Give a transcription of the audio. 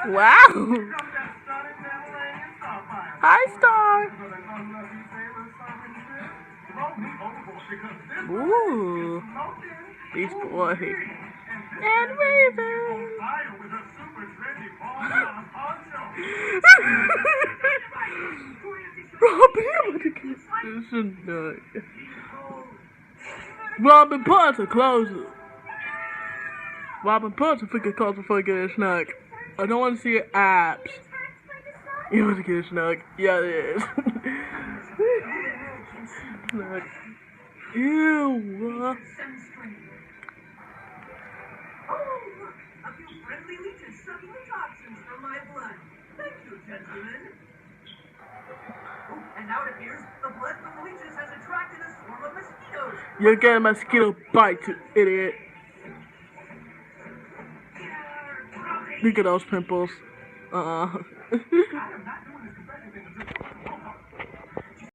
Wow! Hi, Star! Ooh! Beast Boy. And Raven! Robin, I'm gonna kiss this nut. Robin, punch a closer. Robin, punch a freaking closer before you get a snack. I don't want to see your abs. You want to get a snack? Yeah, it is. Snack. Ew. A few friendly leeches sucking the toxins from my blood. Thank you, gentlemen. Oh, and now it appears the blood from the leeches has attracted a swarm of mosquitoes. You're getting a mosquito bite, you idiot. Look at those pimples. I am not